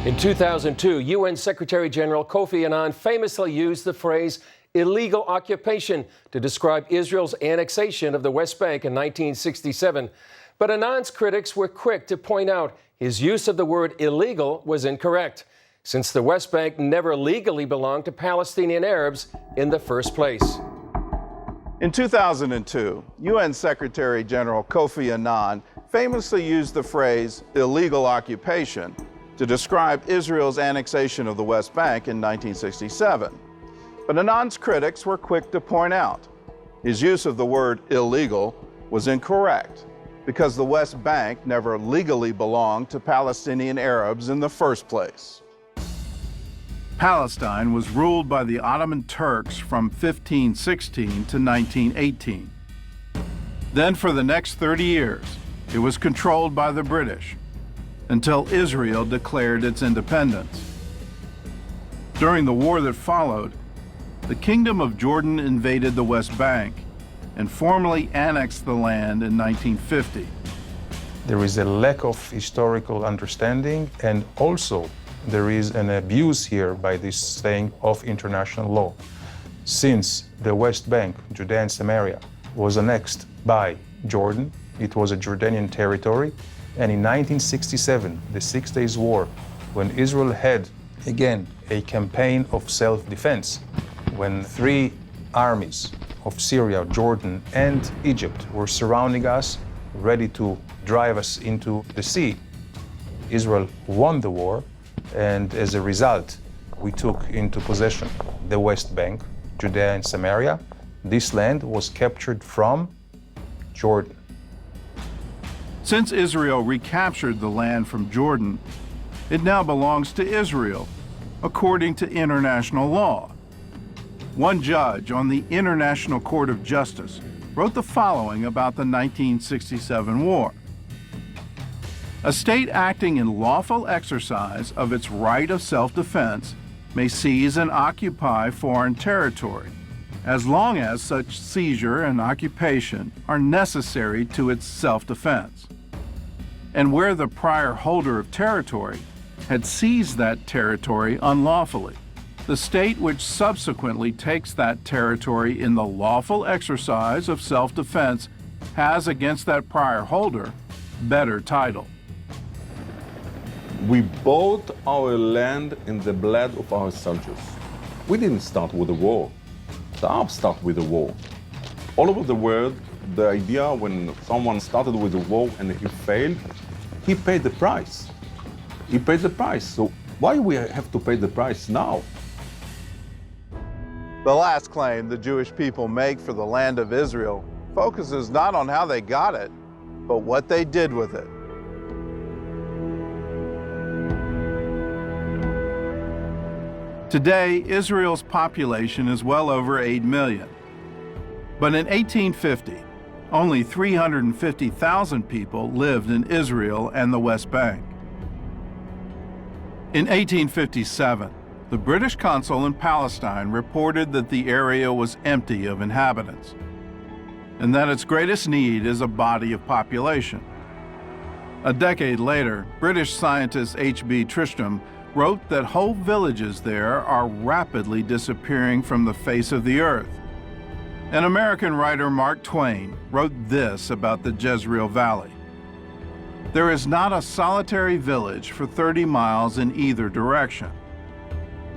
In 2002, UN Secretary General Kofi Annan famously used the phrase illegal occupation to describe Israel's annexation of the West Bank in 1967. But Annan's critics were quick to point out his use of the word illegal was incorrect, since the West Bank never legally belonged to Palestinian Arabs in the first place. In 2002, UN Secretary General Kofi Annan famously used the phrase illegal occupation to describe Israel's annexation of the West Bank in 1967. But Annan's critics were quick to point out his use of the word illegal was incorrect, because the West Bank never legally belonged to Palestinian Arabs in the first place. Palestine was ruled by the Ottoman Turks from 1516 to 1918. Then for the next 30 years, it was controlled by the British, until Israel declared its independence. During the war that followed, the Kingdom of Jordan invaded the West Bank and formally annexed the land in 1950. There is a lack of historical understanding, and also there is an abuse here by this saying of international law. Since the West Bank, Judea and Samaria, was annexed by Jordan, it was a Jordanian territory, and in 1967, the 6 Days War, when Israel had, again, a campaign of self-defense, when three armies of Syria, Jordan, and Egypt were surrounding us, ready to drive us into the sea, Israel won the war, and as a result, we took into possession the West Bank, Judea and Samaria. This land was captured from Jordan. Since Israel recaptured the land from Jordan, it now belongs to Israel, according to international law. One judge on the International Court of Justice wrote the following about the 1967 war. A state acting in lawful exercise of its right of self-defense may seize and occupy foreign territory, as long as such seizure and occupation are necessary to its self-defense. And where the prior holder of territory had seized that territory unlawfully, the state which subsequently takes that territory in the lawful exercise of self-defense has against that prior holder better title. We bought our land in the blood of our soldiers. We didn't start with a war. The Arabs started with a war. All over the world, the idea when someone started with a war and he failed, he paid the price. He paid the price. So why we have to pay the price now? The last claim the Jewish people make for the land of Israel focuses not on how they got it, but what they did with it. Today, Israel's population is well over 8 million. But in 1850, only 350,000 people lived in Israel and the West Bank. In 1857, the British consul in Palestine reported that the area was empty of inhabitants, and that its greatest need is a body of population. A decade later, British scientist H.B. Tristram wrote that whole villages there are rapidly disappearing from the face of the earth. And American writer Mark Twain wrote this about the Jezreel Valley. There is not a solitary village for 30 miles in either direction.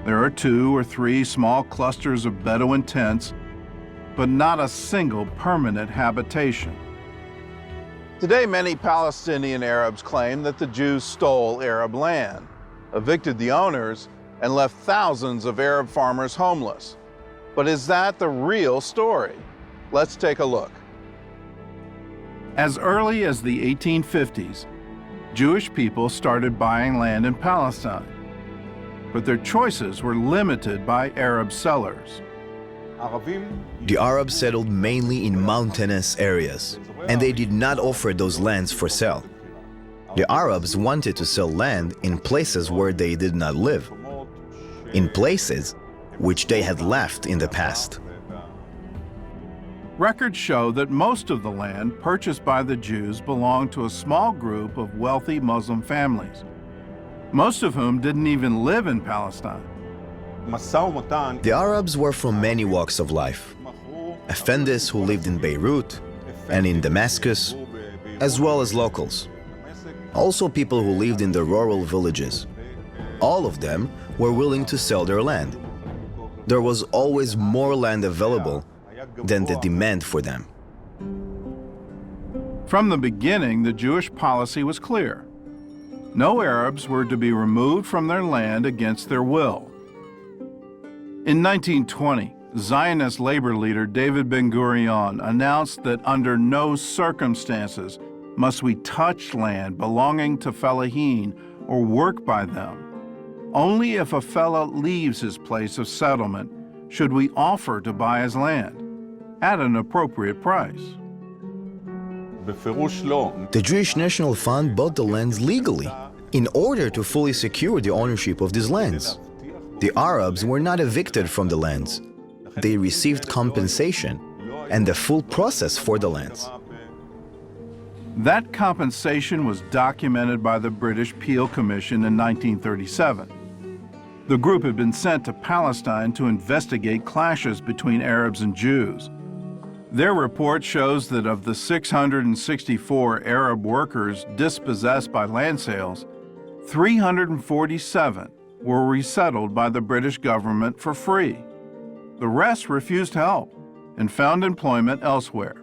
There are 2 or 3 small clusters of Bedouin tents, but not a single permanent habitation. Today, many Palestinian Arabs claim that the Jews stole Arab land, evicted the owners, and left thousands of Arab farmers homeless. But is that the real story? Let's take a look. As early as the 1850s, Jewish people started buying land in Palestine, but their choices were limited by Arab sellers. The Arabs settled mainly in mountainous areas, and they did not offer those lands for sale. The Arabs wanted to sell land in places where they did not live, in places which they had left in the past. Records show that most of the land purchased by the Jews belonged to a small group of wealthy Muslim families. most of whom didn't even live in Palestine. The Arabs were from many walks of life. Effendis who lived in Beirut and in Damascus, as well as locals. Also people who lived in the rural villages. All of them were willing to sell their land. There was always more land available than the demand for them. From the beginning, the Jewish policy was clear. No Arabs were to be removed from their land against their will. In 1920, Zionist labor leader David Ben-Gurion announced that under no circumstances must we touch land belonging to Fellahin or work by them. Only if a fellah leaves his place of settlement should we offer to buy his land at an appropriate price. The Jewish National Fund bought the lands legally in order to fully secure the ownership of these lands. The Arabs were not evicted from the lands. They received compensation and the full process for the lands. That compensation was documented by the British Peel Commission in 1937. The group had been sent to Palestine to investigate clashes between Arabs and Jews. Their report shows that of the 664 Arab workers dispossessed by land sales, 347 were resettled by the British government for free. The rest refused help and found employment elsewhere.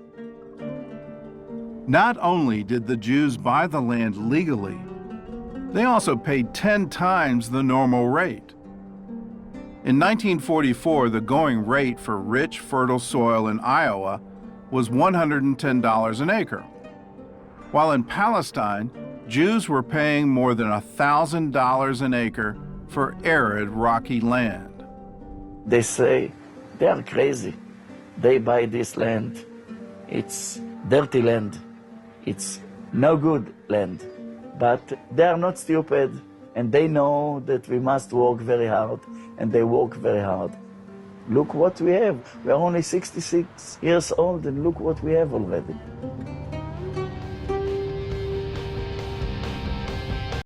Not only did the Jews buy the land legally, they also paid 10 times the normal rate. In 1944, the going rate for rich, fertile soil in Iowa was $110 an acre, while in Palestine, Jews were paying more than $1,000 an acre for arid, rocky land. They say they are crazy. They buy this land. It's dirty land. It's no good land. But they are not stupid, and they know that we must work very hard, and they work very hard. Look what we have. We are only 66 years old, and look what we have already.